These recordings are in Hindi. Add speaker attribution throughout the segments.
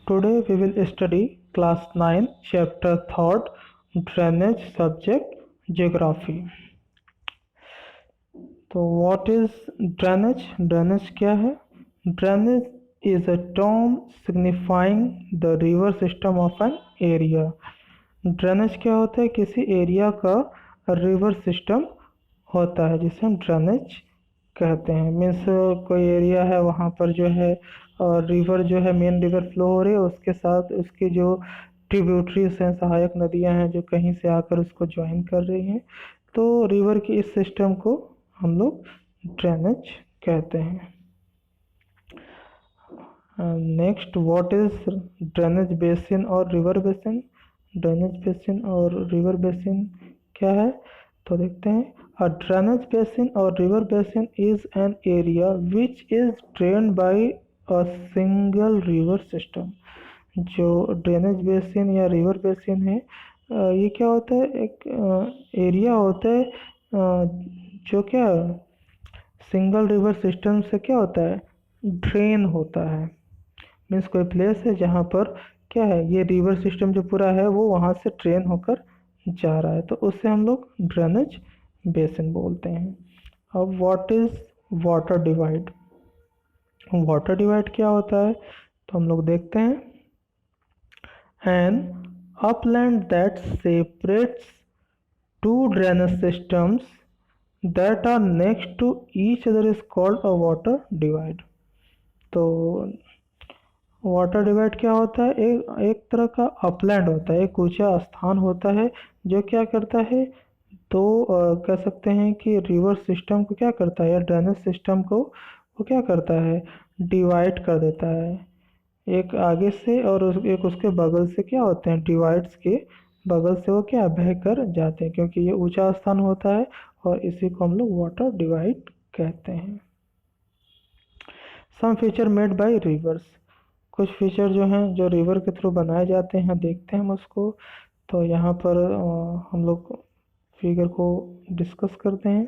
Speaker 1: Today we will study class 9 chapter 3rd drainage subject geography. तो what is drainage? Drainage क्या है? Drainage is a term signifying the river system of an area. Drainage क्या होता है? किसी एरिया का रिवर सिस्टम होता है जिसे हम ड्रेनेज कहते हैं। मीन्स कोई एरिया है, वहाँ पर जो है रिवर जो है, मेन रिवर फ्लो हो रही है, उसके साथ उसकी जो ट्रिब्यूटरीज हैं, सहायक नदियाँ हैं जो कहीं से आकर उसको ज्वाइन कर रही हैं, तो रिवर की इस सिस्टम को हम लोग ड्रेनेज कहते हैं। Next, what is drainage basin और रिवर बेसिन? ड्रेनेज बेसिन और रिवर बेसिन क्या है? तो देखते हैं। अ ड्रेनेज बेसिन और river basin is an area which is drained by a single river system. जो ड्रेनेज बेसिन या रिवर बेसिन है, ये क्या होता है? एक एरिया होता है जो क्या सिंगल रिवर सिस्टम से क्या होता है? ड्रेन होता है। मीन्स कोई प्लेस है जहाँ पर क्या है, ये रिवर सिस्टम जो पूरा है वो वहाँ से ड्रेन होकर जा रहा है, तो उससे हम लोग ड्रेनेज बेसिन बोलते हैं। अब what is water divide? Water divide क्या होता है? तो हम लोग देखते हैं। An upland that separates two drainage systems that are next to each other is called a water divide. तो वाटर डिवाइड क्या होता है? एक तरह का अपलैंड होता है, एक ऊंचा स्थान होता है जो क्या करता है, तो कह सकते हैं कि रिवर सिस्टम को क्या करता है, या ड्रेनेज सिस्टम को वो क्या करता है, डिवाइड कर देता है। एक आगे से और एक उसके बगल से क्या होते हैं, डिवाइड्स के बगल से वो क्या बह कर जाते हैं, क्योंकि ये ऊंचा स्थान होता है और इसी को हम लोग वाटर डिवाइड कहते हैं। सम फीचर मेड बाय रिवर्स। कुछ फीचर जो हैं जो रिवर के थ्रू बनाए जाते हैं, देखते हैं हम उसको। तो यहाँ पर हम लोग फिगर को डिस्कस करते हैं।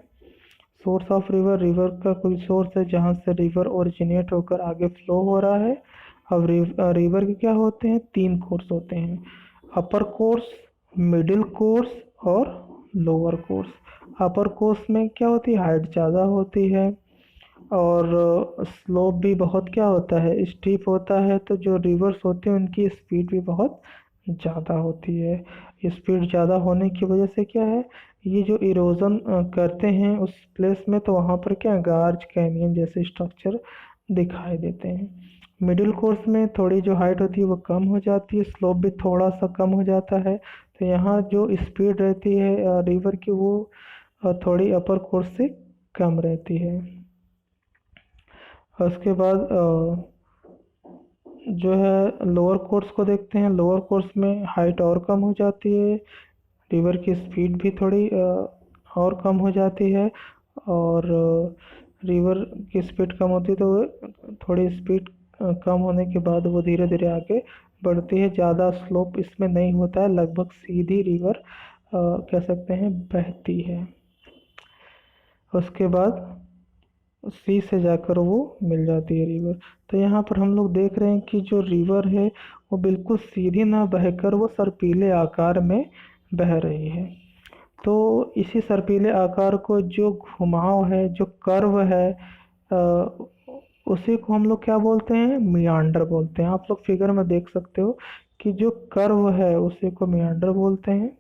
Speaker 1: सोर्स ऑफ रिवर, रिवर का कोई सोर्स है जहाँ से रिवर ओरिजिनेट होकर आगे फ्लो हो रहा है। अब रिवर के क्या होते हैं? 3 कोर्स होते हैं, अपर कोर्स, मिडिल कोर्स और लोअर कोर्स। अपर कोर्स में क्या होती है? हाइट ज़्यादा होती है और स्लोप भी बहुत क्या होता है, स्टीप होता है। तो जो रिवर्स होते हैं उनकी स्पीड भी बहुत ज़्यादा होती है। स्पीड ज़्यादा होने की वजह से क्या है, ये जो इरोजन करते हैं उस प्लेस में, तो वहाँ पर क्या गार्ज कैनियन जैसे स्ट्रक्चर दिखाई देते हैं। मिडिल कोर्स में थोड़ी जो हाइट होती है वो कम हो जाती है, स्लोप भी थोड़ा सा कम हो जाता है। तो यहाँ जो स्पीड रहती है रिवर की वो थोड़ी अपर कोर्स से कम रहती है। उसके बाद जो है लोअर कोर्स को देखते हैं। लोअर कोर्स में हाइट और कम हो जाती है, रिवर की स्पीड भी थोड़ी और कम हो जाती है, और रिवर की स्पीड कम होती है तो थोड़ी स्पीड कम होने के बाद वो धीरे धीरे आगे बढ़ती है। ज़्यादा स्लोप इसमें नहीं होता है, लगभग सीधी रिवर कह सकते हैं बहती है। उसके बाद सी से जाकर वो मिल जाती है रिवर। तो यहाँ पर हम लोग देख रहे हैं कि जो रिवर है वो बिल्कुल सीधी ना बहकर वो सर्पीले आकार में बह रही है। तो इसी सर्पीले आकार को जो घुमाव है, जो कर्व है, उसी को हम लोग क्या बोलते हैं? मियांडर बोलते हैं। आप लोग फिगर में देख सकते हो कि जो कर्व है उसी को मियांडर बोलते हैं।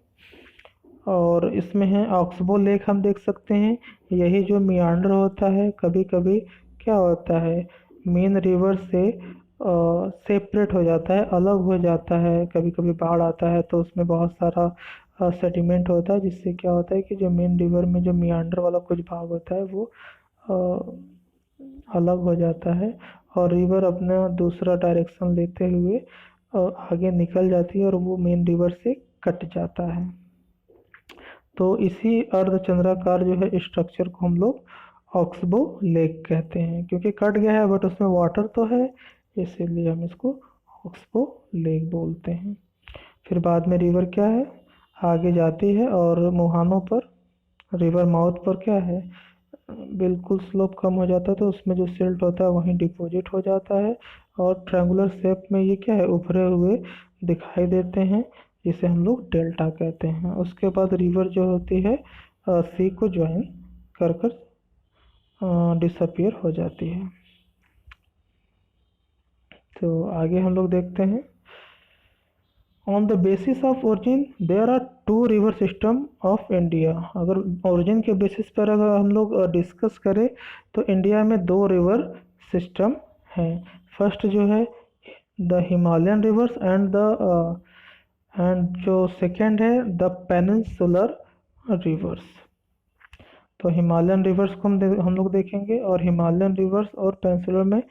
Speaker 1: और इसमें है ऑक्सबो लेक, हम देख सकते हैं। यही जो मियांडर होता है, कभी कभी क्या होता है, मेन रिवर से सेपरेट हो जाता है, अलग हो जाता है। कभी कभी बाढ़ आता है तो उसमें बहुत सारा सेडिमेंट होता है, जिससे क्या होता है कि जो मेन रिवर में जो मियांडर वाला कुछ भाग होता है वो अलग हो जाता है और रिवर अपना दूसरा डायरेक्शन लेते हुए आगे निकल जाती है और वो मेन रिवर से कट जाता है। तो इसी अर्धचंद्राकार जो है स्ट्रक्चर को हम लोग ऑक्सबो लेक कहते हैं, क्योंकि कट गया है बट उसमें वाटर तो है, इसीलिए हम इसको ऑक्सबो लेक बोलते हैं। फिर बाद में रिवर क्या है, आगे जाती है और मुहानों पर, रिवर माउथ पर क्या है, बिल्कुल स्लोप कम हो जाता है तो उसमें जो सिल्ट होता है वहीं डिपॉजिट हो जाता है और ट्रायंगुलर शेप में ये क्या है, उभरे हुए दिखाई देते हैं, जिसे हम लोग डेल्टा कहते हैं। उसके बाद रिवर जो होती है सी को ज्वाइन कर कर डिसअपियर हो जाती है। तो आगे हम लोग देखते हैं, on the basis of origin there are two river system of India. अगर ओरिजिन के बेसिस पर अगर हम लोग डिस्कस करें तो इंडिया में दो रिवर सिस्टम हैं। फर्स्ट जो है द हिमालयन रिवर्स एंड जो सेकंड है द पेनिनसुलर रिवर्स। तो हिमालयन रिवर्स को हम लोग देखेंगे और हिमालयन रिवर्स और पेनिनसुलर में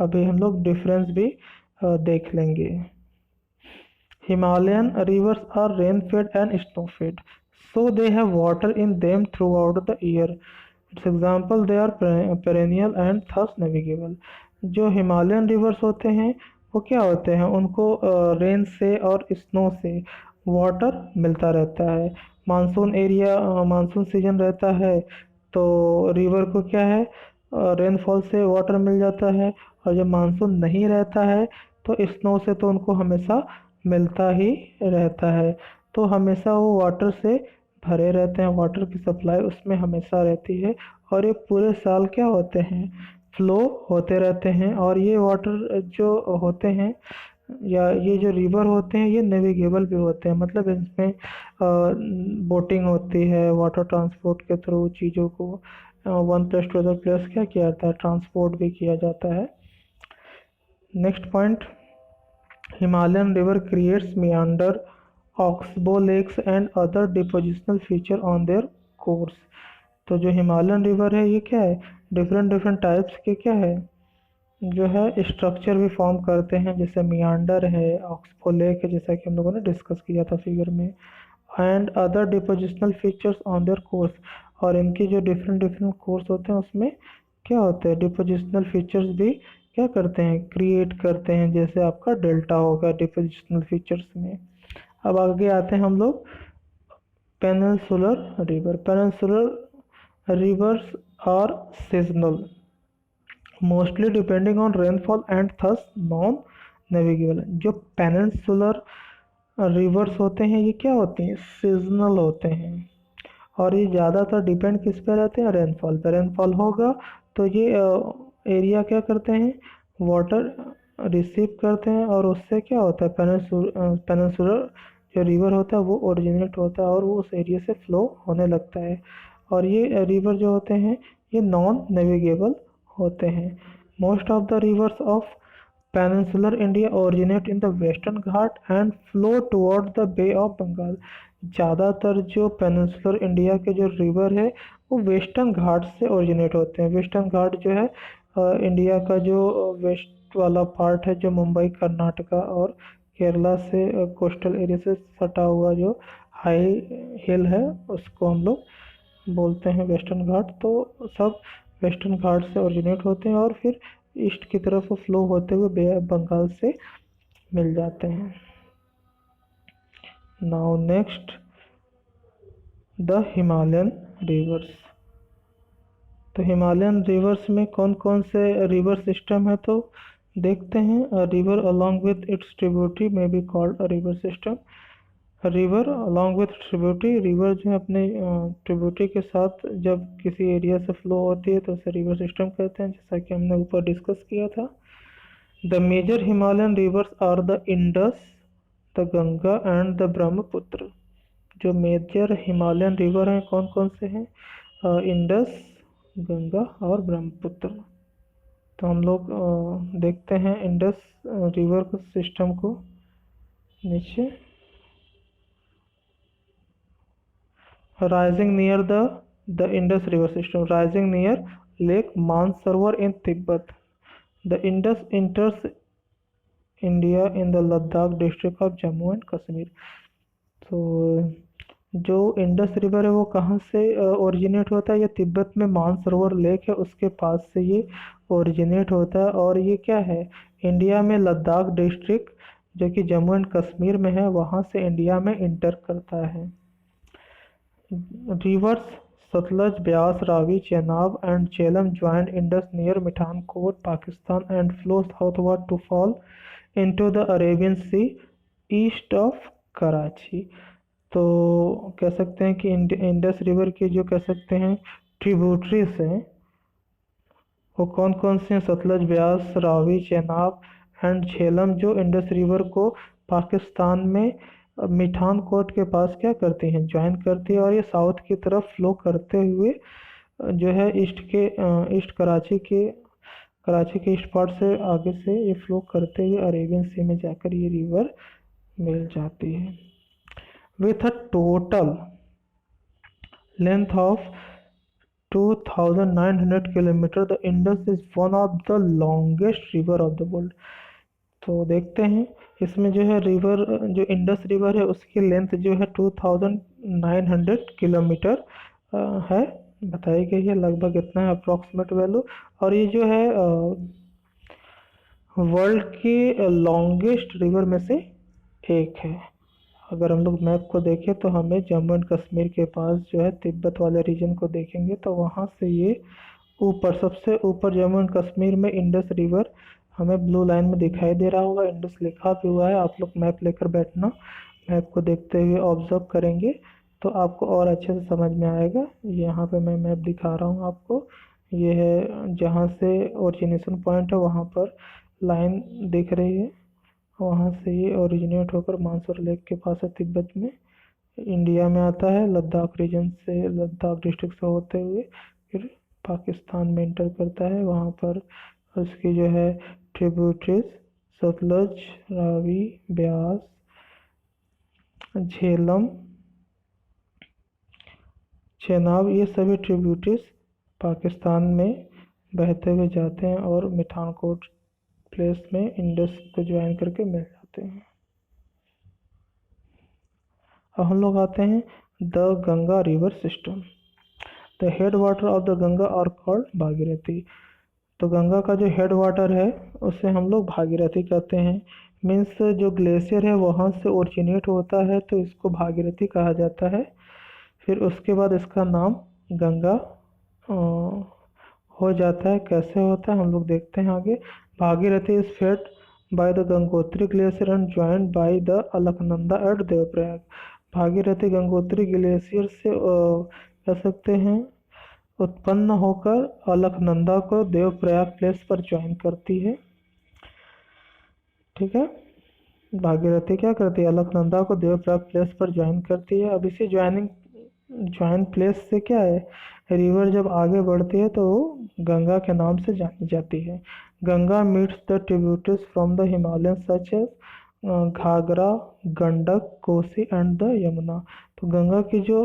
Speaker 1: अभी हम लोग डिफरेंस भी देख लेंगे। Himalayan rivers are rain-fed and snow-fed, so they have water in them throughout the year. Its example, they are perennial and thus navigable. जो हिमालयन रिवर्स होते हैं वो क्या होते हैं, उनको रेन से और स्नो से वाटर मिलता रहता है। मानसून एरिया मानसून सीजन रहता है तो रिवर को क्या है, रेनफॉल से वाटर मिल जाता है, और जब मानसून नहीं रहता है तो स्नो से तो उनको हमेशा मिलता ही रहता है। तो हमेशा वो वाटर से भरे रहते हैं, वाटर की सप्लाई उसमें हमेशा रहती है और ये पूरे साल क्या होते हैं, फ्लो होते रहते हैं। और ये वाटर जो होते हैं या ये जो रिवर होते हैं ये नेविगेबल भी होते हैं, मतलब इसमें बोटिंग होती है, वाटर ट्रांसपोर्ट के थ्रू चीज़ों को one place to other place क्या किया जाता है, ट्रांसपोर्ट भी किया जाता है। Next point, Himalayan river creates meander, oxbow lakes and other depositional feature on their course। तो जो हिमालयन रिवर है ये क्या है, डिफरेंट डिफरेंट टाइप्स के क्या है, जो है स्ट्रक्चर भी फॉर्म करते हैं, जैसे मियांडर है, ऑक्सबो लेक है, जैसा कि हम लोगों ने डिस्कस किया था फिगर में, and other depositional features on their course. और इनकी जो डिफरेंट डिफरेंट कोर्स होते हैं उसमें क्या होते हैं, डिपोजिशनल फीचर्स भी क्या करते हैं, क्रिएट करते हैं, जैसे आपका डेल्टा होगा डिपोजिशनल फीचर्स में। अब आगे आते हैं हम लोग peninsular river. Peninsular rivers are seasonal, mostly depending on rainfall and thus non navigable. जो पेनिनसुलर रिवर्स होते हैं ये क्या होते हैं, सीजनल होते हैं, और ये ज़्यादातर डिपेंड किस पे रहते हैं, रेनफॉल पे। रेनफॉल होगा तो ये एरिया क्या करते हैं, वाटर रिसीव करते हैं, और उससे क्या होता है, पेनिनसुलर जो रिवर होता है वो ओरिजिनेट होता है और वो उस एरिया से फ्लो होने लगता है। और ये रिवर जो होते हैं ये नॉन नेविगेबल होते हैं। Most of the reverse of Peninsular India originate in the Western Ghat and flow toward the Bay of Bengal। ज़्यादातर जो पेनिनसुलर इंडिया के जो रिवर है वो वेस्टर्न घाट से ओरिजिनेट होते हैं। वेस्टर्न घाट जो है इंडिया का जो वेस्ट वाला पार्ट है, जो मुंबई कर्नाटका और केरला से कोस्टल एरिया से सटा हुआ जो हाई हिल है उसको हम लोग बोलते हैं वेस्टर्न घाट। तो सब वेस्टर्न घाट से ओरिजिनेट होते हैं और फिर ईस्ट की तरफ फ्लो होते हुए बे ऑफ बंगाल से मिल जाते हैं। Now next the Himalayan reverse. तो हिमालयन रिवर्स में कौन कौन से रिवर सिस्टम है तो देखते हैं। River along with its tributary may be called a river system. River along with tributary, river जो है अपने ट्रिब्यूटरी के साथ जब किसी एरिया से फ्लो होती है तो उसे रिवर सिस्टम कहते हैं, जैसा कि हमने ऊपर डिस्कस किया था। The major Himalayan rivers are the Indus, the Ganga and the Brahmaputra. जो मेजर हिमालयन रिवर हैं कौन कौन से हैं, इंडस, गंगा और ब्रह्मपुत्र। तो हम लोग देखते हैं इंडस रिवर सिस्टम को। नीचे rising near the Indus River system, rising near Lake Mansarovar in Tibet. The Indus enters India in the Ladakh district of Jammu and Kashmir। तो जो इंडस रिवर है वो कहाँ से ओरिजिनेट होता है, ये तिब्बत में मानसरोवर लेक है उसके पास से ये ओरिजिनेट होता है, और ये क्या है, इंडिया में लद्दाख डिस्ट्रिक्ट जो कि जम्मू एंड कश्मीर में है वहाँ से इंडिया में इंटर करता है। Reverse Satluj, Beas, Ravi, Chenab, and Jhelum joined Indus near Mithankot, Pakistan, and flow southward to fall into the Arabian Sea east of Karachi. तो कह सकते हैं कि इंडस रिवर के जो कह सकते हैं ट्रिब्यूटरीज हैं वो कौन कौन से हैं? सतलज, ब्यास, रावी, चेनाब एंड झेलम, जो इंडस रिवर को पाकिस्तान में मिठान कोट के पास क्या करती हैं, ज्वाइन करती है, और ये साउथ की तरफ फ्लो करते हुए जो है ईस्ट कराची के ईस्ट पार्ट से आगे से ये फ्लो करते हुए अरेबियन सी में जाकर ये रिवर मिल जाती है। With a total length of 2900 kilometre, the Indus is one of the longest river of the world. तो देखते हैं इसमें जो है रिवर, जो इंडस रिवर है उसकी लेंथ जो है 2900 किलोमीटर है, बताई गई है, लगभग इतना है अप्रॉक्सीमेट वैल्यू। और ये जो है वर्ल्ड की लॉन्गेस्ट रिवर में से एक है। अगर हम लोग मैप को देखें तो हमें जम्मू एंड कश्मीर के पास जो है तिब्बत वाले रीजन को देखेंगे तो वहाँ से ये ऊपर, सबसे ऊपर जम्मू एंड कश्मीर में इंडस रिवर हमें ब्लू लाइन में दिखाई दे रहा होगा, इंडस लिखा भी हुआ है। आप लोग मैप लेकर बैठना, मैप को देखते हुए ऑब्जर्व करेंगे तो आपको और अच्छे से समझ में आएगा। यहाँ पे मैं मैप दिखा रहा हूँ आपको, ये है जहाँ से ओरिजिनेशन पॉइंट है वहाँ पर लाइन दिख रही है, वहाँ से ये ओरिजिनेट होकर मानसर लेक के पास है तिब्बत में, इंडिया में आता है, लद्दाख रीजन से, लद्दाख डिस्ट्रिक्ट से होते हुए फिर पाकिस्तान में इंटर करता है। वहाँ पर उसकी जो है ट्रिब्यूटरीज सतलज, रावी, ब्यास, झेलम, चेनाब, ये सभी ट्रिब्यूटरीज पाकिस्तान में बहते हुए जाते हैं और मिठानकोट प्लेस में इंडस को ज्वाइन करके मिल जाते हैं। अब हम लोग आते हैं the Ganga river system. The head water of the Ganga are called Bhagirathi. तो गंगा का जो हेड वाटर है उसे हम लोग भागीरथी कहते हैं। मीन्स जो ग्लेशियर है वहाँ से ओरिजिनेट होता है तो इसको भागीरथी कहा जाता है। फिर उसके बाद इसका नाम गंगा हो जाता है। कैसे होता है हम लोग देखते हैं आगे। Bhagirathi is fed by the Gangotri glacier and joined by the Alaknanda at Devprayag. Bhagirathi Gangotri glacier से कह सकते हैं उत्पन्न होकर अलकनंदा को देवप्रयाग प्लेस पर ज्वाइन करती है। ठीक है, भागीरथी क्या करती है, अलकनंदा को देवप्रयाग प्लेस पर ज्वाइन करती है। अब इसी ज्वाइन प्लेस से क्या है, रिवर जब आगे बढ़ती है तो गंगा के नाम से जानी जाती है। Ganga meets the tributaries from the Himalayan such as Ghaghara, Gandak, Kosi and the Yamuna. तो गंगा की जो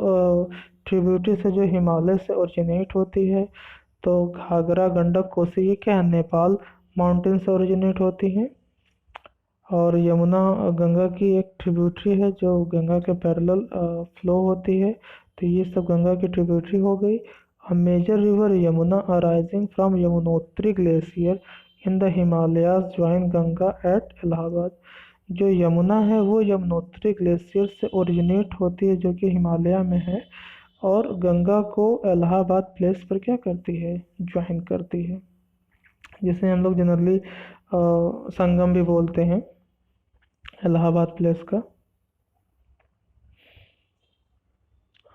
Speaker 1: ट्रिब्यूटरीज है जो हिमालय से ओरिजिनेट होती है, तो घाघरा, गंडक, कोसी ये क्या है, नेपाल माउंटेन से ओरिजिनेट होती हैं। और यमुना गंगा की एक ट्रिब्यूटरी है जो गंगा के पैरेलल फ्लो होती है। तो ये सब गंगा की ट्रिब्यूटरी हो गई। A major river Yamuna arising from Yamunotri glacier in the Himalayas join Ganga at Allahabad. जो यमुना है वो यमुनोत्री ग्लेशियर से ओरिजिनेट होती है जो कि हिमालय में है, और गंगा को इलाहाबाद प्लेस पर क्या करती है, ज्वाइन करती है, जिसे हम लोग जनरली संगम भी बोलते हैं इलाहाबाद प्लेस का।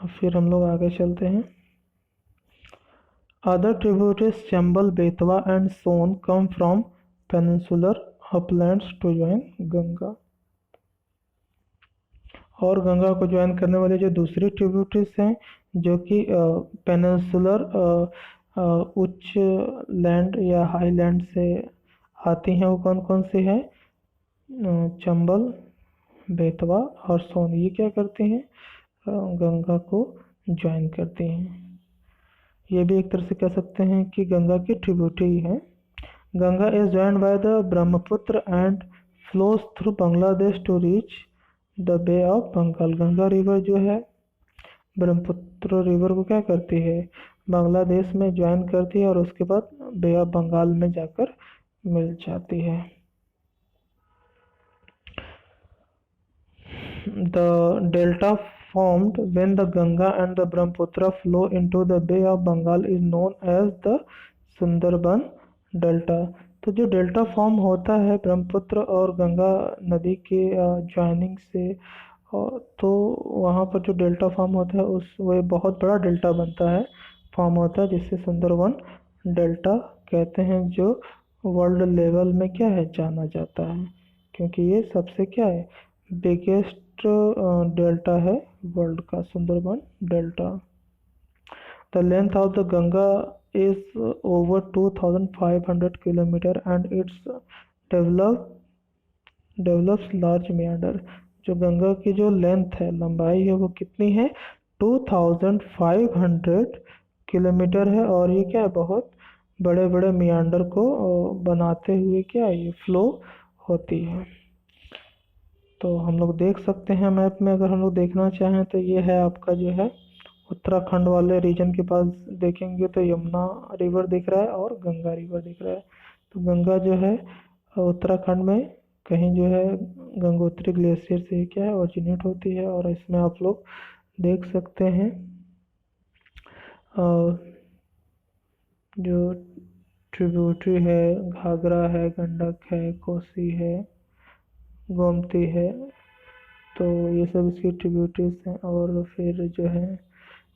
Speaker 1: अब फिर हम लोग आगे चलते हैं। Other tributaries Chambal, Betwa and Son come from peninsular uplands to join Ganga. और गंगा को ज्वाइन करने वाले जो दूसरी ट्रिब्यूटरीज हैं जो कि पेनिनसुलर उच्च लैंड या हाई लैंड से आती हैं, वो कौन कौन सी हैं, चंबल, बेतवा और सोन। ये क्या करती हैं, गंगा को ज्वाइन करती हैं। ये भी एक तरह से कह सकते हैं कि गंगा की ट्रिब्यूटरी है। Ganga is joined by the Brahmaputra and flows through Bangladesh to reach the bay of Bengal. Ganga river जो है ब्रह्मपुत्र रिवर को क्या करती है, बांग्लादेश में ज्वाइन करती है और उसके बाद बे ऑफ बंगाल में जाकर मिल जाती है। The delta formed when the Ganga and the Brahmaputra flow into the Bay of Bengal is known as the Sundarban delta. तो जो डेल्टा फॉर्म होता है ब्रह्मपुत्र और गंगा नदी के ज्वाइनिंग से, तो वहाँ पर जो डेल्टा फॉर्म होता है उस वह बहुत बड़ा डेल्टा बनता है, फॉर्म होता है, जिससे सुंदरबन डेल्टा कहते हैं, जो वर्ल्ड लेवल में क्या है जाना जाता है, क्योंकि ये सबसे क्या है बिगेस्ट डेल्टा है वर्ल्ड का, Sundarban delta. The length of the Ganga is over 2500 kilometre and it's develops large meander। जो गंगा की जो लेंथ है, लंबाई है, वो कितनी है 2500 किलोमीटर है, और ये क्या है बहुत बड़े बड़े मियांडर को बनाते हुए क्या है ये फ्लो होती है। तो हम लोग देख सकते हैं मैप में, अगर हम लोग देखना चाहें तो ये है आपका जो है उत्तराखंड वाले रीजन के पास देखेंगे तो यमुना रिवर दिख रहा है और गंगा रिवर दिख रहा है। तो गंगा जो है उत्तराखंड में कहीं जो है गंगोत्री ग्लेशियर से क्या है ओरिजिनेट होती है, और इसमें आप लोग देख सकते हैं जो ट्रिब्यूटरी है, घाघरा है, गंडक है, कोसी है, गोमती है, तो ये सब इसकी ट्रिब्यूटरीज हैं। और फिर जो है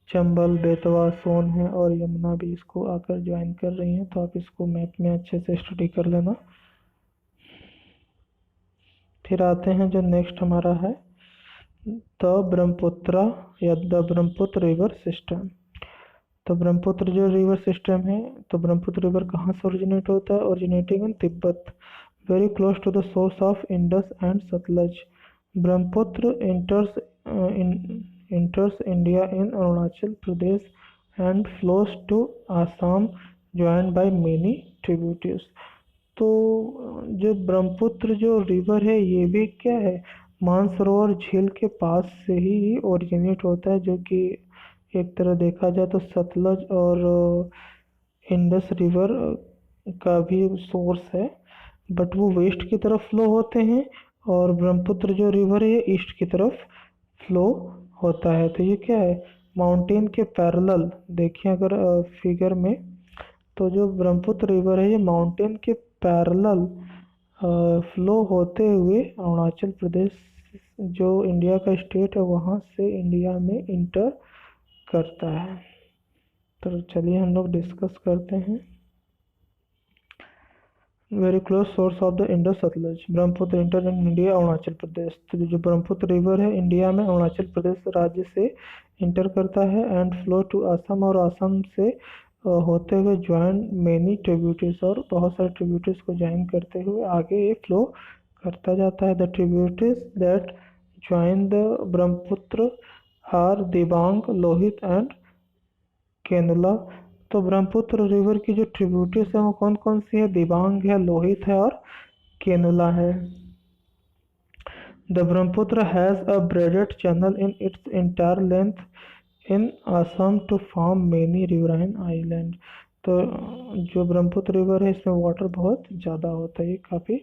Speaker 1: चंबल, बेतवा, सोन है, और यमुना भी इसको आकर ज्वाइन कर रही हैं। तो आप इसको मैप में अच्छे से स्टडी कर लेना। फिर आते हैं जो नेक्स्ट हमारा है द ब्रह्मपुत्र या द ब्रह्मपुत्र रिवर सिस्टम। तो ब्रह्मपुत्र जो रिवर सिस्टम है, तो ब्रह्मपुत्र रिवर कहाँ से ओरिजिनेट होता है? Originating in Tibet, very close to the source of Indus and Sutlej. Brahmaputra enters India in Arunachal Pradesh and flows to Assam joined by many tributaries। तो जो ब्रह्मपुत्र जो रिवर है ये भी क्या है मानसरोवर झील के पास से ही ओरिजिनेट होता है, जो कि एक तरह देखा जाए तो सतलज और इंडस रिवर का भी सोर्स है, बट वो वेस्ट की तरफ फ्लो होते हैं, और ब्रह्मपुत्र जो रिवर है ईस्ट की तरफ फ्लो होता है। तो ये क्या है माउंटेन के पैरेलल, देखिए अगर फिगर में, तो जो ब्रह्मपुत्र रिवर है ये माउंटेन के पैरेलल फ्लो होते हुए अरुणाचल प्रदेश जो इंडिया का स्टेट है वहाँ से इंडिया में इंटर करता है। तो चलिए हम लोग डिस्कस करते हैं। Very close source of the Indus Sutlej, Brahmaputra enter in India Arunachal Pradesh. तो जो ब्रह्मपुत्र रिवर है इंडिया में अरुणाचल प्रदेश राज्य से इंटर करता है एंड फ्लो टू असम, और असम से होते हुए ज्वाइन मेनी ट्रिब्यूटरीज, और बहुत सारे ट्रिब्यूटरीज को ज्वाइन करते हुए आगे ये फ्लो करता जाता है। The tributaries that join the Brahmaputra are Dibang, Lohit and Kenula. तो ब्रह्मपुत्र रिवर की जो ट्रिब्यूटरीज है वो कौन कौन सी है? दिबांग है, लोहित है और केनुला है। The Brahmaputra has a braided channel in its entire length in Assam to form many riverine island. तो जो ब्रह्मपुत्र रिवर है इसमें वाटर बहुत ज़्यादा होता है, ये काफ़ी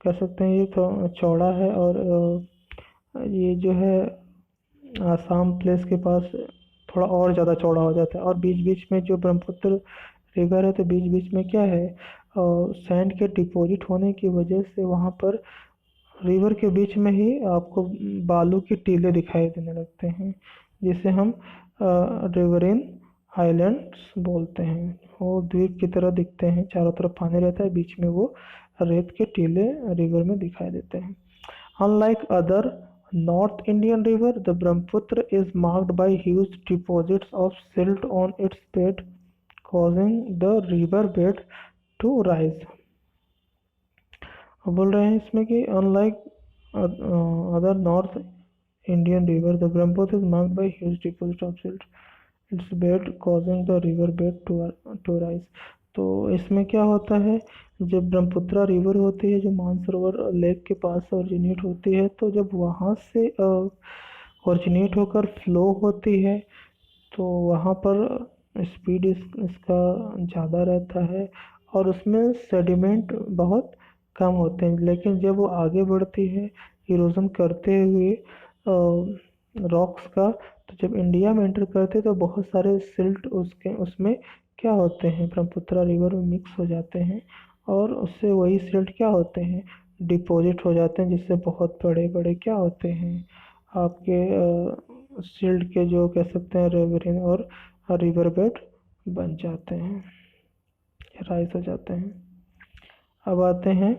Speaker 1: कह सकते हैं ये तो चौड़ा है, और ये जो है आसाम प्लेस के पास थोड़ा और ज़्यादा चौड़ा हो जाता है, और बीच बीच में जो ब्रह्मपुत्र रिवर है तो बीच बीच में क्या है सैंड के डिपॉजिट होने की वजह से वहाँ पर रिवर के बीच में ही आपको बालू की टीले दिखाई देने लगते हैं, जिसे हम रिवरिन आइलैंड्स बोलते हैं। वो द्वीप की तरह दिखते हैं, चारों तरफ पानी रहता है, बीच में वो रेत के टीले रिवर में दिखाई देते हैं। Unlike other North Indian river, the Brahmaputra is marked by huge deposits of silt on its bed, causing the river bed to rise। अब बोल रहे हैं इसमें कि unlike other North Indian river, the Brahmaputra is marked by huge deposits of silt its bed, causing the river bed to rise। तो इसमें क्या होता है, जब ब्रह्मपुत्र रिवर होती है जो मानसरोवर लेक के पास ओरिजिनेट होती है, तो जब वहाँ से ओरिजिनेट होकर फ्लो होती है तो वहाँ पर स्पीड इसका ज़्यादा रहता है और उसमें सेडिमेंट बहुत कम होते हैं। लेकिन जब वो आगे बढ़ती है इरोजन करते हुए रॉक्स का। तो जब इंडिया में एंटर करते तो बहुत सारे सिल्ट उसमें क्या होते हैं, ब्रह्मपुत्र रिवर में मिक्स हो जाते हैं, और उससे वही सिल्ट क्या होते हैं, डिपॉजिट हो जाते हैं, जिससे बहुत बड़े बड़े क्या होते हैं आपके सिल्ट के जो कह सकते हैं रेवरिन और रिवर बेड बन जाते हैं, राइज हो जाते हैं। अब आते हैं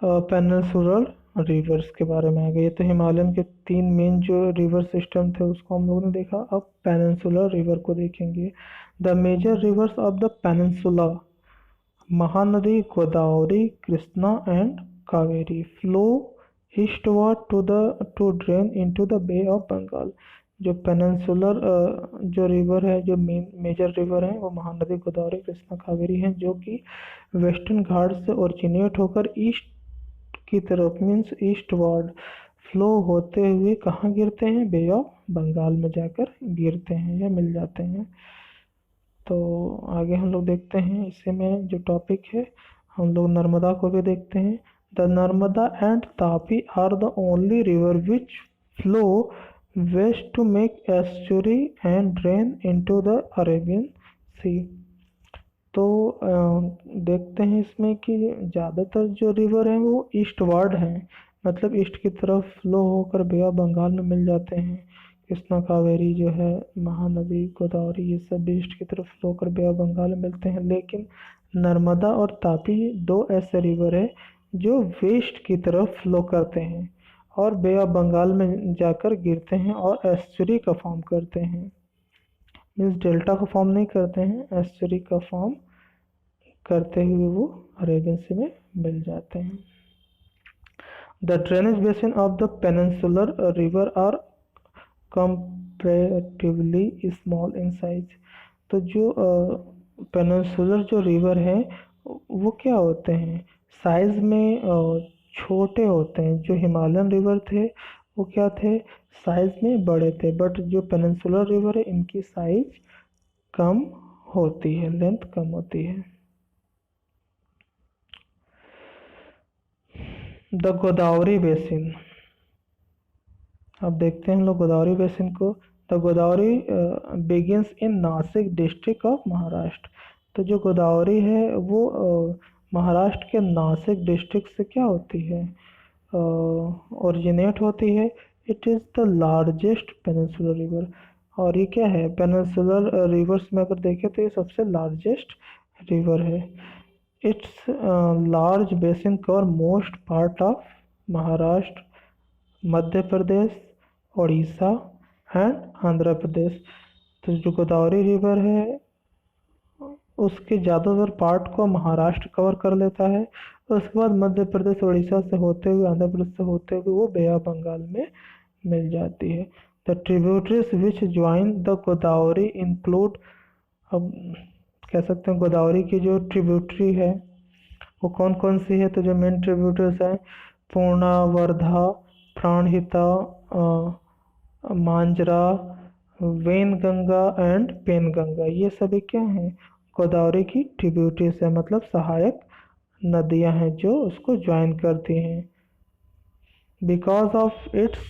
Speaker 1: पेनिनसुलर रिवर्स के बारे में। आ गए तो हिमालयन के 3 मेन जो रिवर सिस्टम थे उसको हम लोगों ने देखा। अब पेनिनसुलर रिवर को देखेंगे। The major rivers of the peninsula, Mahanadi Godavari, Krishna and Kaveri, flow eastward to drain into the bay of Bengal. जो पेनिनसुलर जो रिवर है, जो मेजर रिवर है, वो महानदी गोदावरी कृष्णा कावेरी हैं, जो कि वेस्टर्न घाट से ओरिजिनेट होकर ईस्ट की तरफ मीन्स ईस्टवर्ड फ्लो होते हुए कहाँ गिरते हैं, बे ऑफ बंगाल में जाकर गिरते हैं या मिल जाते हैं। तो आगे हम लोग देखते हैं इसी में जो टॉपिक है, हम लोग नर्मदा को भी देखते हैं। The Narmada and Tapi are the only river which flow west to make estuary and drain into the Arabian sea. तो देखते हैं इसमें कि ज़्यादातर जो रिवर हैं वो ईस्टवर्ड हैं, मतलब ईस्ट की तरफ फ्लो होकर बे ऑफ बंगाल में मिल जाते हैं। कृष्णा कावेरी जो है, महानदी गोदावरी, ये सब ईस्ट की तरफ फ्लो कर बे ऑफ बंगाल में मिलते हैं। लेकिन नर्मदा और तापी 2 ऐसे रिवर है जो वेस्ट की तरफ फ्लो करते हैं और बे ऑफ बंगाल में जाकर गिरते हैं और एस्चुरी का फॉर्म करते हैं। मीन्स डेल्टा का फॉर्म नहीं करते हैं, एस्चुरी का फॉर्म करते हुए वो अरेबियन सी में मिल जाते हैं। The drainage basin of the peninsular river are comparatively small in size. तो जो पेनिनसुलर जो रिवर है वो क्या होते हैं, साइज में छोटे होते हैं। जो हिमालयन रिवर थे वो क्या थे, साइज में बड़े थे, बट जो पेनिनसुलर रिवर है इनकी साइज कम होती है, लेंथ कम होती है। द गोदावरी बेसिन, अब देखते हैं हम लोग गोदावरी बेसिन को। The Godavari begins in Nashik district of Maharashtra. तो जो गोदावरी है वो महाराष्ट्र के नासिक डिस्ट्रिक्ट से क्या होती है, ओरिजिनेट होती है। It is the largest peninsular river. और ये क्या है, पेनिनसुलर रिवर्स में अगर देखें तो ये सबसे लार्जेस्ट रिवर है। Its large basin cover most part of Maharashtra, Madhya Pradesh, Orissa and Andhra Pradesh. तो जो गोदावरी रिवर है उसके ज़्यादातर पार्ट को महाराष्ट्र कवर कर लेता है, उसके बाद मध्य प्रदेश उड़ीसा से होते हुए आंध्र प्रदेश से होते हुए वो बे ऑफ बंगाल में मिल जाती है। The tributaries which join the Godavari include, अब कह सकते हैं गोदावरी की जो ट्रिब्यूटरी है वो कौन कौन सी है। तो जो मेन ट्रिब्यूटरीज हैं, पूर्णा, वर्धा, प्राणहिता, मांजरा, वेनगंगा एंड पेनगंगा, ये सभी क्या हैं, गोदावरी की ट्रिब्यूटरीज है, मतलब सहायक नदियां हैं जो उसको ज्वाइन करती हैं। Because of its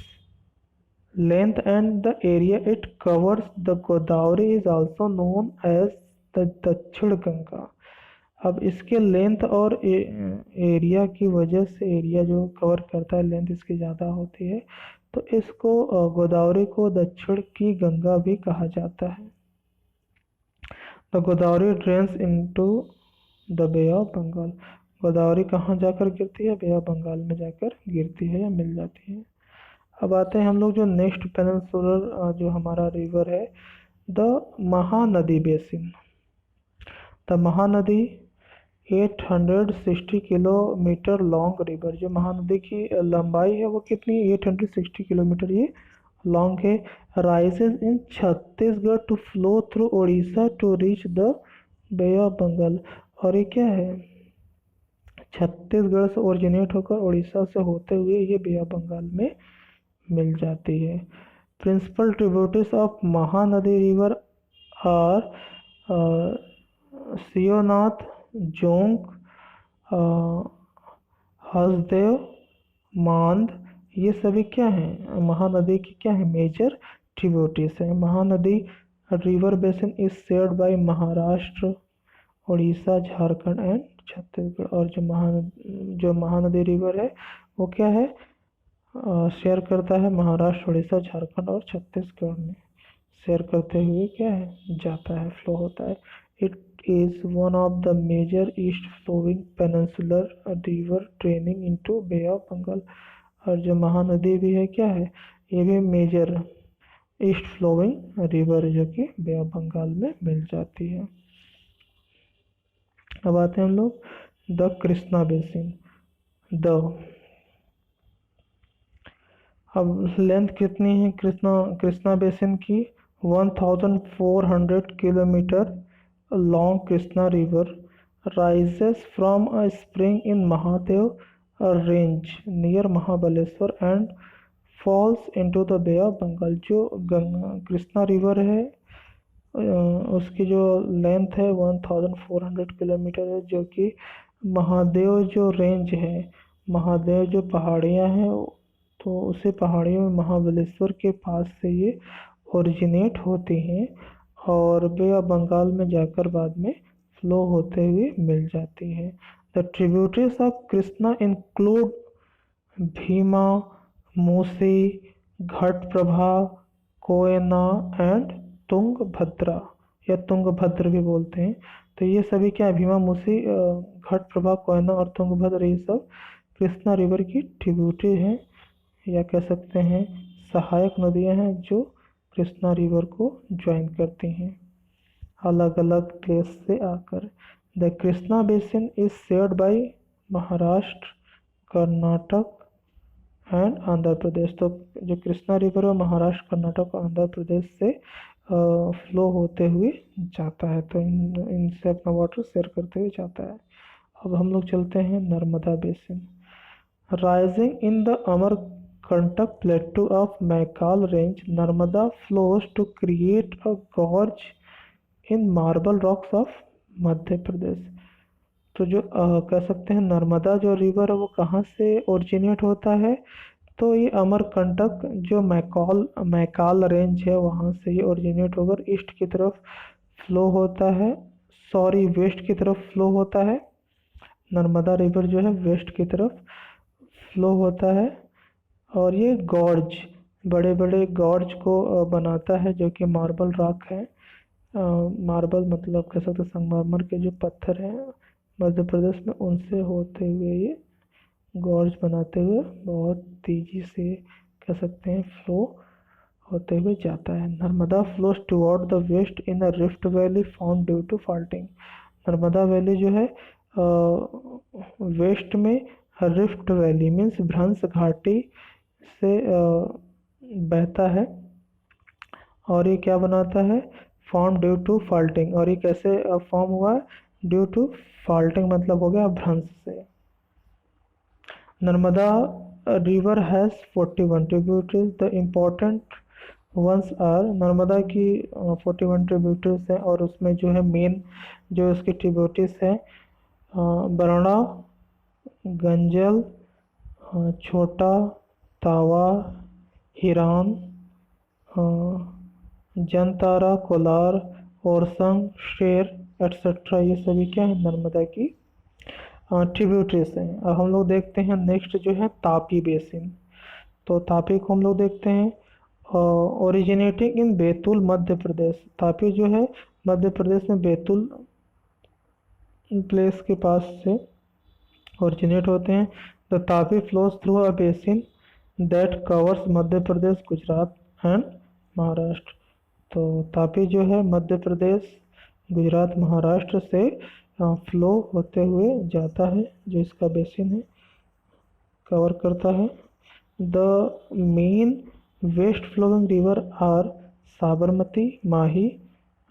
Speaker 1: length and the area it covers, the Godavari is also known as the Dakshin Ganga. अब इसके लेंथ और एरिया की वजह से, एरिया जो कवर करता है लेंथ इसकी ज़्यादा होती है, तो इसको गोदावरी को दक्षिण की गंगा भी कहा जाता है। The Godavari drains into the bay of Bengal. Godavari कहाँ जाकर गिरती है, बे ऑफ बंगाल में जाकर गिरती है या मिल जाती है। अब आते हैं हम लोग जो नेक्स्ट पेनिनसुलर जो हमारा रिवर है, the Mahanadi basin. The Mahanadi 860 kilometre long river. जो महानदी की लंबाई है वो कितनी, 860 किलोमीटर ये लॉन्ग है। Rises in Chhattisgarh to flow through Orissa to reach the bay of Bengal. और ये क्या है, छत्तीसगढ़ से ओरिजिनेट होकर उड़ीसा से होते हुए ये बे ऑफ बंगाल में मिल जाती है। Principal tributaries of Mahanadi river are Seonath, Jonk, Hasdeo, मांद, ये सभी क्या हैं, महानदी की क्या है, मेजर ट्रिब्यूटरीज हैं। Mahanadi river basin is shared by Maharashtra, Orissa, Jharkhand and Chhattisgarh. और जो महानदी रिवर है वो क्या है, शेयर करता है महाराष्ट्र, उड़ीसा, झारखंड और छत्तीसगढ़ में शेयर करते हुए क्या है, जाता है, फ्लो होता है। It is one of the major east flowing peninsular river draining into bay of Bengal. और जो महानदी भी है क्या है, ये भी मेजर ईस्ट फ्लोइंग रिवर जो कि बे ऑफ बंगाल में मिल जाती है। अब आते हैं हम लोग द कृष्णा बेसिन। द अब लेंथ कितनी है कृष्णा बेसिन की, 1400 kilometre long Krishna river rises from a spring in Mahadev range near Mahabaleshwar and falls into the bay of Bengal. जो कृष्णा रिवर है उसकी जो लेंथ है 1400 किलोमीटर है, जो कि महादेव जो रेंज है, महादेव जो पहाड़ियाँ हैं, तो उसी पहाड़ियों में महाबलेश्वर के पास से ये ओरिजिनेट होती हैं और बे ऑफ बंगाल में जाकर बाद में फ्लो होते हुए मिल जाती है। The tributaries of Krishna include Bhima, Musi, Ghataprabha, Koyna and Tungabhadra, या तुंगभद्र भी बोलते हैं। तो ये सभी क्या है, भीमा, मूसी, घटप्रभा, कोयना और तुंगभद्र, ये सब कृष्णा रिवर की ट्रिब्यूटरी हैं, या कह सकते हैं सहायक नदियां हैं जो कृष्णा रिवर को ज्वाइन करती हैं अलग अलग प्लेस से आकर। The Krishna basin is shared by Maharashtra, Karnataka and Andhra Pradesh. तो जो कृष्णा रिवर है महाराष्ट्र, कर्नाटक और आंध्र प्रदेश से फ्लो होते हुए जाता है, तो इनसे अपना वाटर शेयर करते हुए जाता है। अब हम लोग चलते हैं Narmada basin. Rising in the Amarkantak plateau of Maikal range, Narmada flows to create a gorge in marble rocks of Madhya Pradesh. तो जो कह सकते हैं नर्मदा जो रिवर है वो कहाँ से ओरिजिनेट होता है, तो ये अमरकंटक जो मैकाल रेंज है वहाँ से ये ओरिजिनेट होकर ईस्ट की तरफ फ्लो होता है, सॉरी वेस्ट की तरफ फ्लो होता है। नर्मदा रिवर जो है वेस्ट की तरफ फ्लो होता है और ये गॉर्ज, बड़े बड़े गॉर्ज को बनाता है जो कि मार्बल रॉक है। मार्बल मतलब कह सकते संगमरमर के जो पत्थर हैं मध्य प्रदेश में, उनसे होते हुए ये गॉर्ज बनाते हुए बहुत तेजी से कह सकते हैं फ्लो होते हुए जाता है। Narmada flows toward the west in a rift valley form due to faulting. Narmada valley जो है वेस्ट में रिफ्ट वैली मीन्स भ्रंश घाटी से बहता है और ये क्या बनाता है, फॉर्म ड्यू टू फॉल्टिंग। और ये कैसे फॉर्म हुआ, ड्यू टू फॉल्टिंग मतलब हो गया भ्रंश से। Narmada river has 41 tributaries, the important ones are, Narmada की 41 ट्रिब्यूटरीज हैं और उसमें जो है मेन जो इसकी ट्रिब्यूटरीज हैं बरना, गंजल, छोटा तावा, हिरान, जनतारा, कोलार, ओरसंग, शेर एट्सेट्रा, ये सभी क्या है नर्मदा की ट्रिब्यूटरीज हैं। अब हम लोग देखते हैं नेक्स्ट जो है तापी बेसिन। तो तापी को हम लोग देखते हैं ओरिजिनेटिंग इन बैतूल मध्य प्रदेश। तापी जो है मध्य प्रदेश में बैतूल प्लेस के पास से ओरिजिनेट होते हैं। The Tapi flows through a basin that covers Madhya Pradesh, Gujarat and Maharashtra. तो तापी जो है मध्य प्रदेश, गुजरात, महाराष्ट्र से फ्लो होते हुए जाता है, जो इसका बेसिन है कवर करता है। The main west flowing river are Sabarmati, Mahi,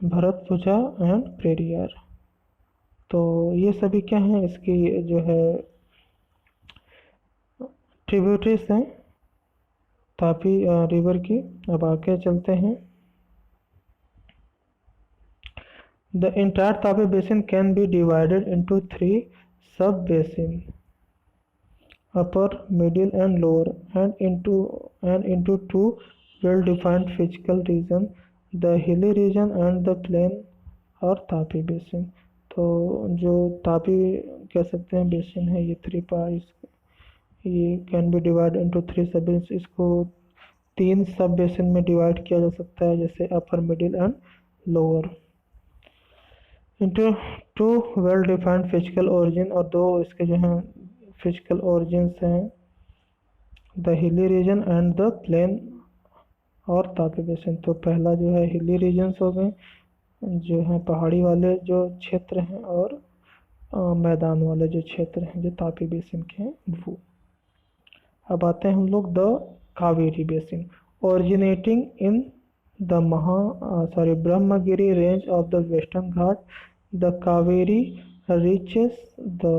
Speaker 1: Bharathapuzha and Periyar. तो ये सभी क्या हैं, इसकी जो है ट्रिब्यूटरीज हैं तापी रिवर की। अब आगे चलते हैं। The entire Tapi basin can be divided into 3 sub-basins. upper, middle and lower, and into two well-defined physical regions, the hilly region and the plain और तापी बेसिन। तो जो तापी कह सकते हैं बेसिन है, ये थ्री पार्ट, ये can be divide into three सब, इसको तीन सब बेसिन में डिवाइड किया जा सकता है, जैसे upper, middle and lower. Into two well defined physical origin, और दो इसके जो हैं फिजिकल ओरिजिन्स हैं, the hilly region and the plain और तापी बेसिन। तो पहला जो है हिली रीजन्स हो गए, जो हैं पहाड़ी वाले जो क्षेत्र हैं, और मैदान वाले जो क्षेत्र हैं जो तापी बेसिन के हैं वो। अब आते हैं हम लोग the Kaveri basin, originating in the Brahmagiri range of the western Ghat. The Kaveri reaches the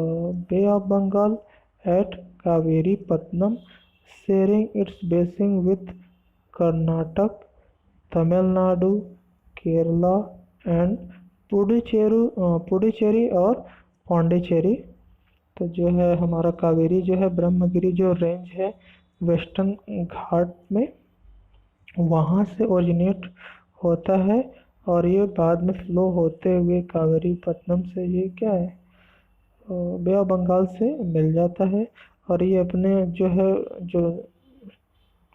Speaker 1: Bay of Bengal at Kaveri-Patnam, sharing its basin with Karnataka, Tamil Nadu, Kerala and Puducherry और पौंडीचेरी। तो जो है हमारा कावेरी जो है ब्रह्मगिरी जो रेंज है वेस्टर्न घाट में, वहाँ से ओरिजिनेट होता है, और ये बाद में फ्लो होते हुए कावेरी पत्तनम से ये क्या है बे ऑफ बंगाल से मिल जाता है, और ये अपने जो है जो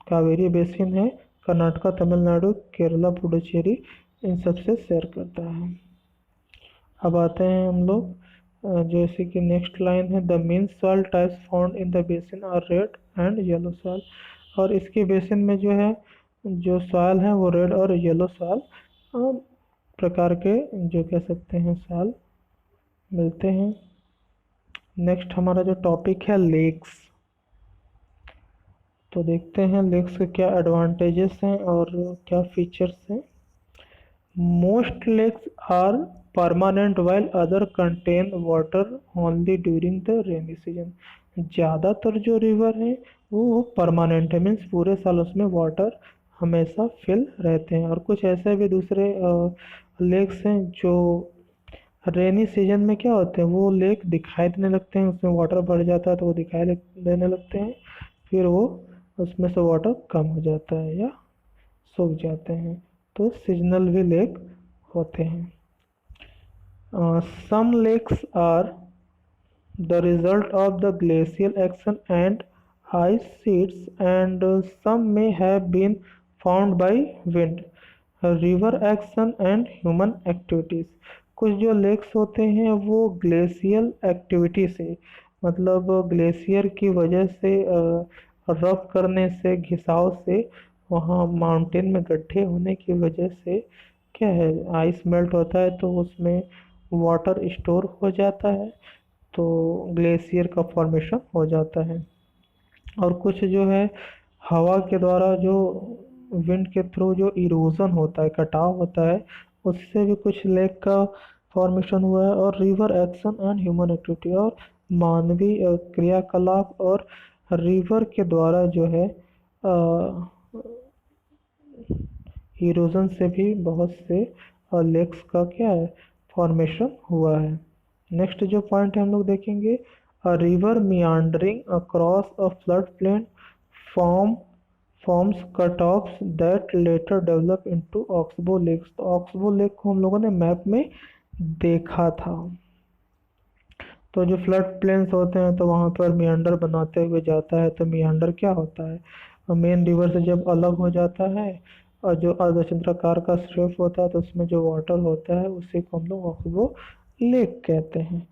Speaker 1: कावेरी बेसिन है कर्नाटका, तमिलनाडु, केरला, पुडुचेरी इन सब से शेयर करता है। अब आते हैं हम लोग जैसे कि नेक्स्ट लाइन है, the main soil types found in the basin are red and yellow soil. और इसके बेसिन में जो है जो सॉइल है वो रेड और येलो सॉइल प्रकार के जो कह सकते हैं सॉइल मिलते हैं। नेक्स्ट हमारा जो टॉपिक है लेक्स, तो देखते हैं लेक्स के क्या एडवांटेजेस हैं और क्या फीचर्स हैं। Most lakes are permanent while other contain water only during the rainy season. ज़्यादातर जो रिवर हैं वो परमानेंट है, मीन्स पूरे साल उसमें वाटर हमेशा फिल रहते हैं। और कुछ ऐसे भी दूसरे लेक्स हैं जो रेनी सीजन में क्या होते हैं, वो लेक दिखाई देने लगते हैं, उसमें वाटर बढ़ जाता है तो वो दिखाई देने लगते हैं, फिर वो उसमें से वाटर कम हो जाता है या सूख जाते हैं, तो सीजनल भी लेक होते हैं। Some lakes are the result of the glacial action and ice sheets, and some may have been found by wind, river action and human activities। कुछ जो लेक्स होते हैं वो ग्लेशियल एक्टिविटी से, मतलब ग्लेशियर की वजह से रफ करने से, घिसाव से, वहाँ माउंटेन में गड्ढे होने की वजह से क्या है आइस मेल्ट होता है, तो उसमें वाटर स्टोर हो जाता है, तो ग्लेशियर का फॉर्मेशन हो जाता है। और कुछ जो है हवा के द्वारा जो विंड के थ्रू जो इरोजन होता है, कटाव होता है, उससे भी कुछ लेक का फॉर्मेशन हुआ है। और river action and human activity, और मानवीय क्रियाकलाप और रिवर के द्वारा जो है इरोजन से भी बहुत से लेक्स का क्या है फॉर्मेशन हुआ है। नेक्स्ट जो पॉइंट हम लोग देखेंगे, a river meandering across a floodplain forms cutoffs that later develop into oxbow lakes। तो ऑक्सबो लेक को हम लोगों ने मैप में देखा था। तो जो फ्लड प्लेन्स होते हैं तो वहाँ पर मियांडर बनाते हुए जाता है। तो मियांडर क्या होता है, मेन रिवर से जब अलग हो जाता है और जो अर्धचंद्राकार का स्ट्रिप होता है तो उसमें जो वाटर होता है उसी को हम लोग ऑक्सबो लेक कहते हैं।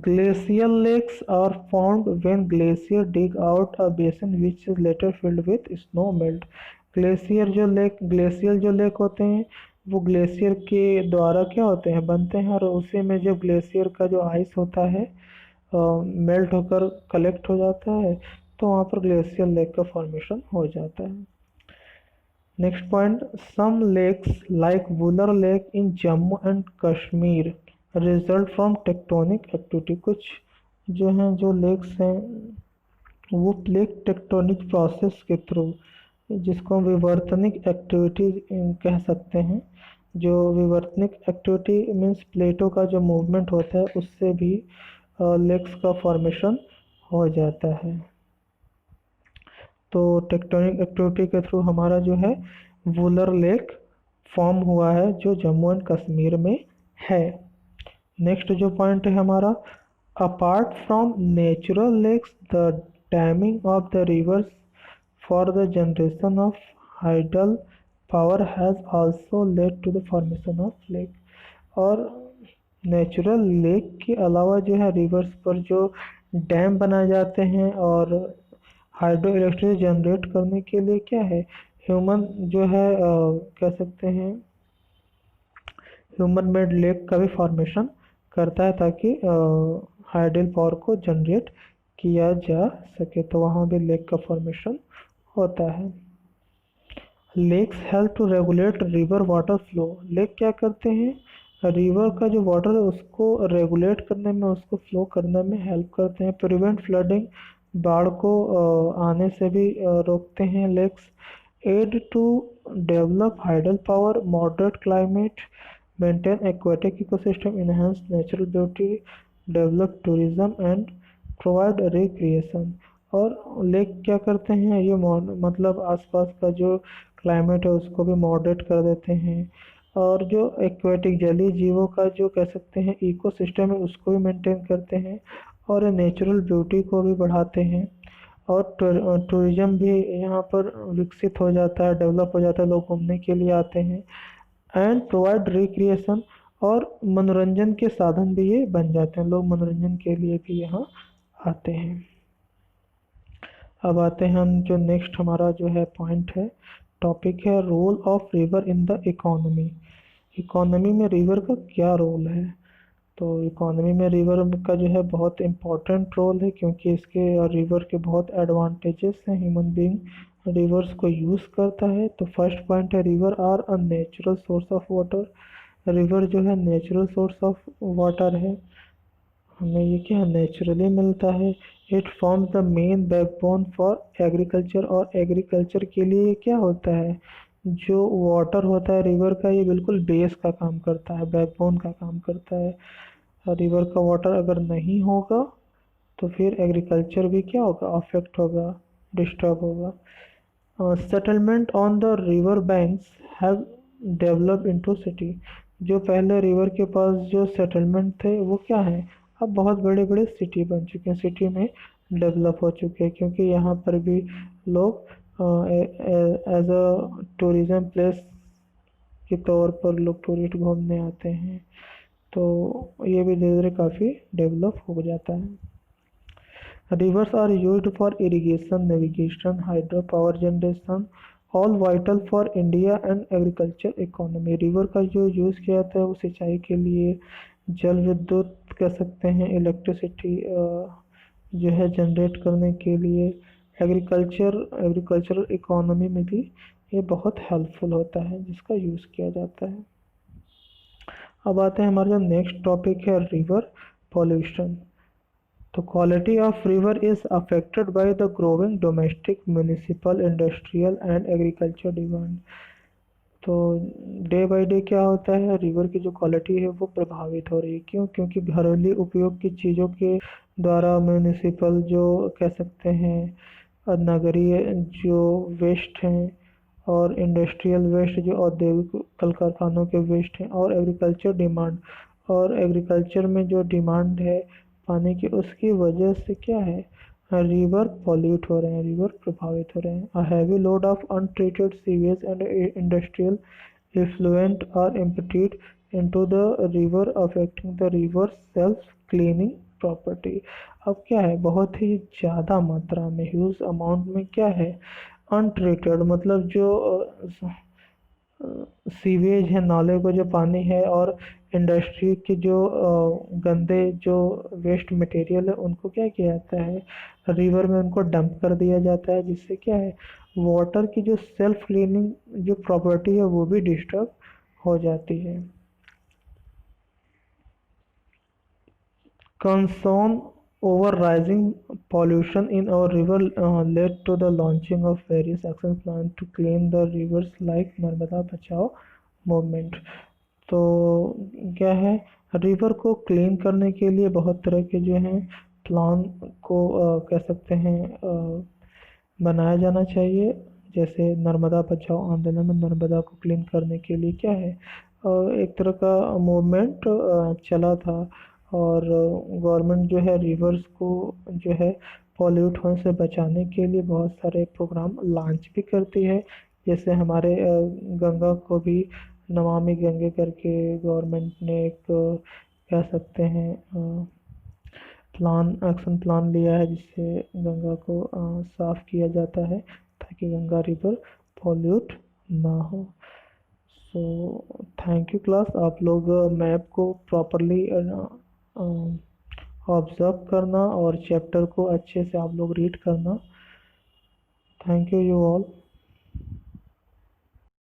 Speaker 1: Glacial lakes are formed when glacier dig out a basin which is later filled with snow melt। Glacial जो लेक होते हैं वो ग्लेशियर के द्वारा क्या होते हैं बनते हैं, और उसी में जब ग्लेशियर का जो आइस होता है मेल्ट होकर कलेक्ट हो जाता है तो वहाँ पर ग्लेशियल लेक का फॉर्मेशन हो जाता है। Next point, some lakes like Wular lake in Jammu and Kashmir result from tectonic activity. कुछ जो हैं जो लेक्स हैं वो प्लेट टेक्टोनिक प्रोसेस के थ्रू, जिसको हम विवर्तनिक एक्टिविटी कह सकते हैं, जो विवर्तनिक एक्टिविटी मीन्स प्लेटों का जो मूवमेंट होता है उससे भी लेक्स का फॉर्मेशन हो जाता है। तो टेक्टोनिक एक्टिविटी के थ्रू हमारा जो है वुलर लेक फॉर्म हुआ है जो जम्मू एंड कश्मीर में है। नेक्स्ट जो पॉइंट है हमारा, apart from natural lakes the damming of the rivers for the generation of hydel power has also led to the formation of lake। और नेचुरल लेक के अलावा जो है रिवर्स पर जो डैम बनाए जाते हैं और हाइड्रो इलेक्ट्रिसिटी जनरेट करने के लिए क्या है, ह्यूमन जो है कह सकते हैं ह्यूमन मेड लेक का भी फॉर्मेशन करता है ताकि हाइडल पावर को जनरेट किया जा सके, तो वहाँ भी लेक का फॉर्मेशन होता है। Lakes help to regulate river water flow. Lake क्या करते हैं, रिवर का जो वाटर है उसको रेगुलेट करने में, उसको फ्लो करने में हेल्प करते हैं। प्रिवेंट फ्लडिंग, बाढ़ को आने से भी रोकते हैं। Lakes aid to develop hydel power, moderate climate, maintain aquatic ecosystem, enhance natural beauty, develop tourism and provide recreation. और लेक क्या करते हैं, ये मतलब आसपास का जो क्लाइमेट है उसको भी मॉडरेट कर देते हैं, और जो एक्वेटिक जलीय जीवों का जो कह सकते हैं इकोसिस्टम है उसको भी मेंटेन करते हैं, और नेचुरल ब्यूटी को भी बढ़ाते हैं। और टूरिज्म भी यहाँ पर विकसित हो जाता है, डेवलप हो जाता है, लोग घूमने के लिए आते हैं। एंड प्रोवाइड रिक्रिएशन, और मनोरंजन के साधन भी ये बन जाते हैं, लोग मनोरंजन के लिए भी यहाँ आते हैं। अब आते हैं हम जो नेक्स्ट हमारा जो है पॉइंट है, टॉपिक है role of river in the economy. Economy में रिवर का क्या रोल है, तो इकोनॉमी में रिवर का जो है बहुत इम्पोर्टेंट रोल है, क्योंकि इसके रिवर के बहुत एडवांटेजेस हैं, ह्यूमन बीइंग रिवर्स को यूज़ करता है। तो फर्स्ट पॉइंट है, river are a natural source of water. River जो है नेचुरल सोर्स ऑफ वाटर है, हमें ये क्या नेचुरली मिलता है। It forms the main backbone for agriculture, और एग्रीकल्चर के लिए क्या होता है, जो वाटर होता है रिवर का, ये बिल्कुल बेस का काम करता है, बैकबोन का काम करता है। रिवर का वाटर अगर नहीं होगा तो फिर एग्रीकल्चर भी क्या होगा, अफेक्ट होगा, डिस्टर्ब होगा। Settlement on the river banks have developed into city. जो पहले रिवर के पास जो सेटलमेंट थे वो क्या है, अब बहुत बड़े बड़े सिटी बन चुके हैं, सिटी में डेवलप हो चुके हैं, क्योंकि यहाँ पर भी लोग एज अ टूरिज़म प्लेस के तौर पर लोग टूरिस्ट घूमने आते हैं, तो ये भी धीरे धीरे काफ़ी डेवलप हो जाता है। Rivers are used for irrigation, navigation, hydro power generation, all vital for India and agriculture economy. River का जो यूज़ किया जाता है वो सिंचाई के लिए, जल विद्युत कह सकते हैं, इलेक्ट्रिसिटी जो है जनरेट करने के लिए, एग्रीकल्चरल इकोनॉमी में भी ये बहुत हेल्पफुल होता है जिसका यूज़ किया जाता है। अब आते हैं हमारा जो नेक्स्ट टॉपिक है, रिवर पॉल्यूशन। तो quality of river is affected by the growing domestic, municipal, industrial and agriculture demand. तो डे बाय डे क्या होता है, रिवर की जो क्वालिटी है वो प्रभावित हो रही है। क्यों, क्योंकि घरेलू उपयोग की चीज़ों के द्वारा म्यूनिसिपल जो कह सकते हैं नगरीय जो वेस्ट हैं, और इंडस्ट्रियल वेस्ट जो औद्योगिक कल कारखानों के वेस्ट हैं, और एग्रीकल्चर डिमांड, और एग्रीकल्चर में जो डिमांड है पानी की, उसकी वजह से क्या है, रिवर पॉल्यूट हो रहे हैं, रिवर प्रभावित हो रहे हैं। A heavy load of untreated sewage and industrial effluent are emptied into the river, affecting the river self cleaning property. अब क्या है, बहुत ही ज़्यादा मात्रा में, ह्यूज अमाउंट में क्या है, अनट्रीटेड मतलब जो सीवेज है, नाले को जो पानी है, और इंडस्ट्री के जो गंदे जो वेस्ट मटेरियल है उनको क्या किया जाता है, रिवर में उनको डंप कर दिया जाता है, जिससे क्या है, वाटर की जो सेल्फ क्लीनिंग जो प्रॉपर्टी है वो भी डिस्टर्ब हो जाती है। Concern over rising pollution in our river led to the launching of various action plans to clean the rivers like Narmada बचाओ मूवमेंट। तो क्या है, रिवर को क्लीन करने के लिए बहुत तरह के जो हैं प्लान को कह सकते हैं बनाया जाना चाहिए। जैसे नर्मदा बचाओ आंदोलन में नर्मदा को क्लीन करने के लिए क्या है, एक तरह का मूवमेंट चला था। और गवर्नमेंट जो है रिवर्स को जो है पॉल्यूट होने से बचाने के लिए बहुत सारे प्रोग्राम लॉन्च भी करती है। जैसे हमारे गंगा को भी नमामि गंगे करके गवर्नमेंट ने एक कह सकते हैं एक्शन प्लान लिया है, जिससे गंगा को साफ किया जाता है ताकि गंगा रिवर पॉल्यूट ना हो। So thank you class. आप लोग मैप को प्रॉपरली ऑब्जर्व करना और चैप्टर को अच्छे से आप लोग रीड करना। Thank you all.